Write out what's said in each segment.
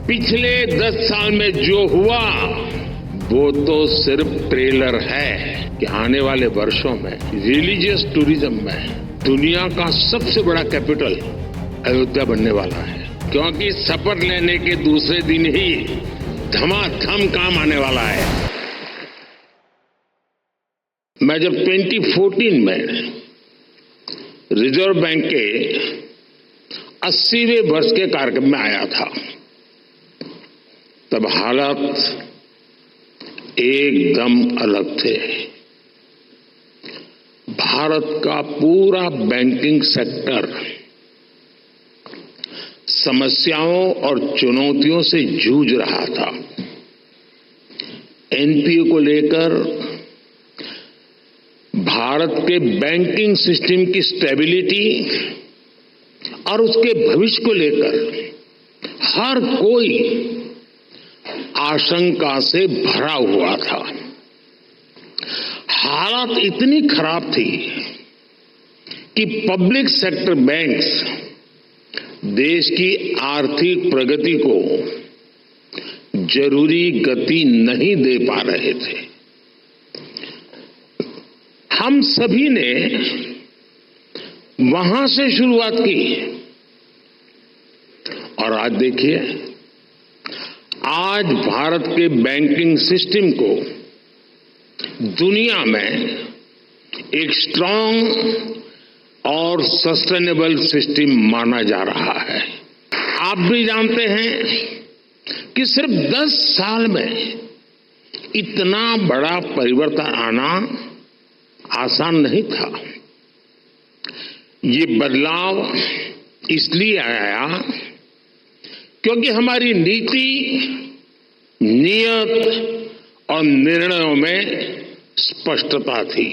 पिछले 10 साल में जो हुआ वो तो सिर्फ ट्रेलर है कि आने वाले वर्षों में रिलीजियस टूरिज्म में दुनिया का सबसे बड़ा कैपिटल अयोध्या बनने वाला है, क्योंकि शपथ लेने के दूसरे दिन ही धमाधम काम आने वाला है। मैं जब 2014 में रिजर्व बैंक के 80वें वर्ष के कार्यक्रम में आया था, तब हालात एकदम अलग थे। भारत का पूरा बैंकिंग सेक्टर समस्याओं और चुनौतियों से जूझ रहा था। एनपीए को लेकर, भारत के बैंकिंग सिस्टम की स्टेबिलिटी और उसके भविष्य को लेकर हर कोई आशंका से भरा हुआ था। हालात इतनी खराब थी कि पब्लिक सेक्टर बैंक्स देश की आर्थिक प्रगति को जरूरी गति नहीं दे पा रहे थे। हम सभी ने वहां से शुरुआत की और आज देखिए, आज भारत के बैंकिंग सिस्टम को दुनिया में एक स्ट्रांग और सस्टेनेबल सिस्टम माना जा रहा है। आप भी जानते हैं कि सिर्फ 10 साल में इतना बड़ा परिवर्तन आना आसान नहीं था। ये बदलाव इसलिए आया क्योंकि हमारी नीति, नियत और निर्णयों में स्पष्टता थी।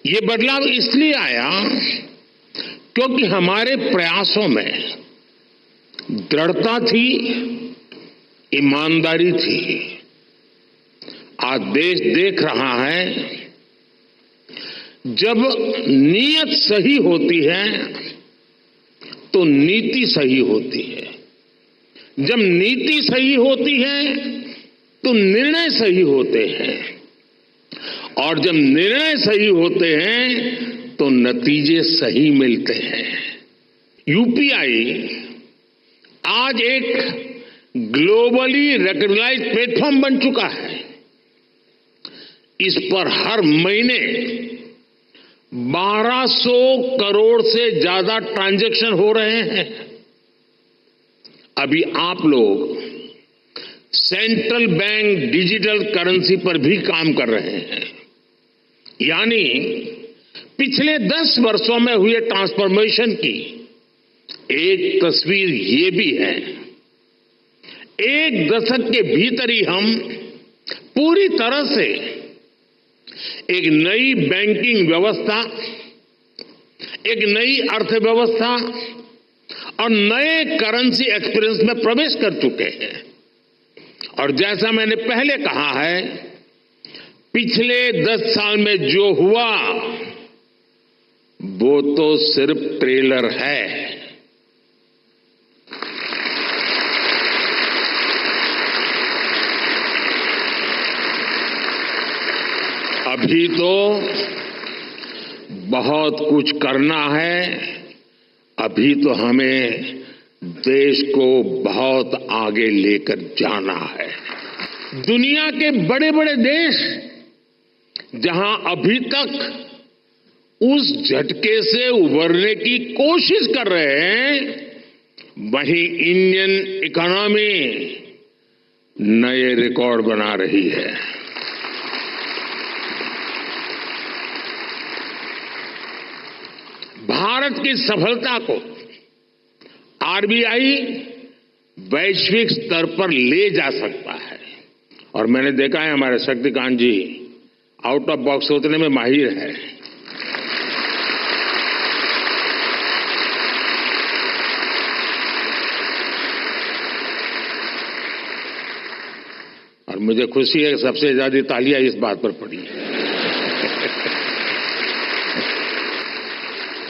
ये बदलाव इसलिए आया क्योंकि हमारे प्रयासों में दृढ़ता थी, ईमानदारी थी। आज देश देख रहा है, जब नीयत सही होती है तो नीति सही होती है, जब नीति सही होती है तो निर्णय सही होते हैं, और जब निर्णय सही होते हैं तो नतीजे सही मिलते हैं। यूपीआई आज एक ग्लोबली रिकॉग्नाइज्ड प्लेटफॉर्म बन चुका है। इस पर हर महीने 1200 करोड़ से ज्यादा ट्रांजैक्शन हो रहे हैं। अभी आप लोग सेंट्रल बैंक डिजिटल करेंसी पर भी काम कर रहे हैं, यानी पिछले 10 वर्षों में हुए ट्रांसफॉर्मेशन की एक तस्वीर ये भी है। एक दशक के भीतर ही हम पूरी तरह से एक नई बैंकिंग व्यवस्था, एक नई अर्थव्यवस्था और नए करेंसी एक्सपीरियंस में प्रवेश कर चुके हैं। और जैसा मैंने पहले कहा है, पिछले 10 साल में जो हुआ वो तो सिर्फ ट्रेलर है। अभी तो बहुत कुछ करना है। अभी तो हमें देश को बहुत आगे लेकर जाना है। दुनिया के बड़े बड़े देश जहां अभी तक उस झटके से उभरने की कोशिश कर रहे हैं, वहीं इंडियन इकोनॉमी नए रिकॉर्ड बना रही है। भारत की सफलता को आरबीआई वैश्विक स्तर पर ले जा सकता है। और मैंने देखा है, हमारे शक्तिकांत जी आउट ऑफ बॉक्स सोचने में माहिर है। और मुझे खुशी है कि सबसे ज्यादा तालियां इस बात पर पड़ी।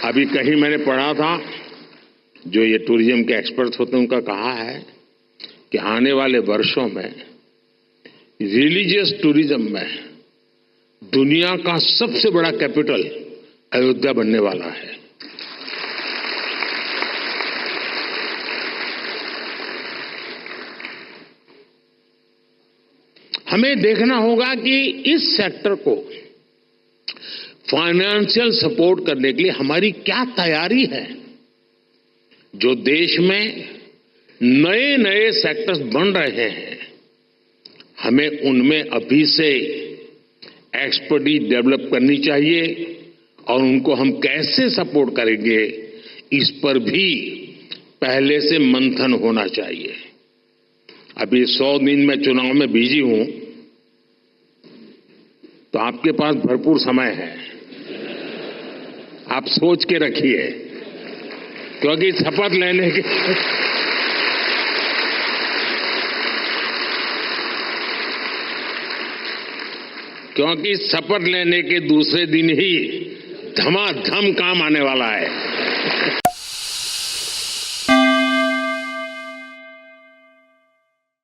अभी कहीं मैंने पढ़ा था, जो ये टूरिज्म के एक्सपर्ट होते हैं उनका कहा है कि आने वाले वर्षों में रिलीजियस टूरिज्म में दुनिया का सबसे बड़ा कैपिटल अयोध्या बनने वाला है। हमें देखना होगा कि इस सेक्टर को फाइनेंशियल सपोर्ट करने के लिए हमारी क्या तैयारी है। जो देश में नए नए सेक्टर्स बन रहे हैं, हमें उनमें अभी से एक्सपर्टीज डेवलप करनी चाहिए और उनको हम कैसे सपोर्ट करेंगे, इस पर भी पहले से मंथन होना चाहिए। अभी 100 दिन में चुनाव में बिजी हूं, तो आपके पास भरपूर समय है। आप सोच के रखिए, क्योंकि शपथ लेने के दूसरे दिन ही धमाधम काम आने वाला है।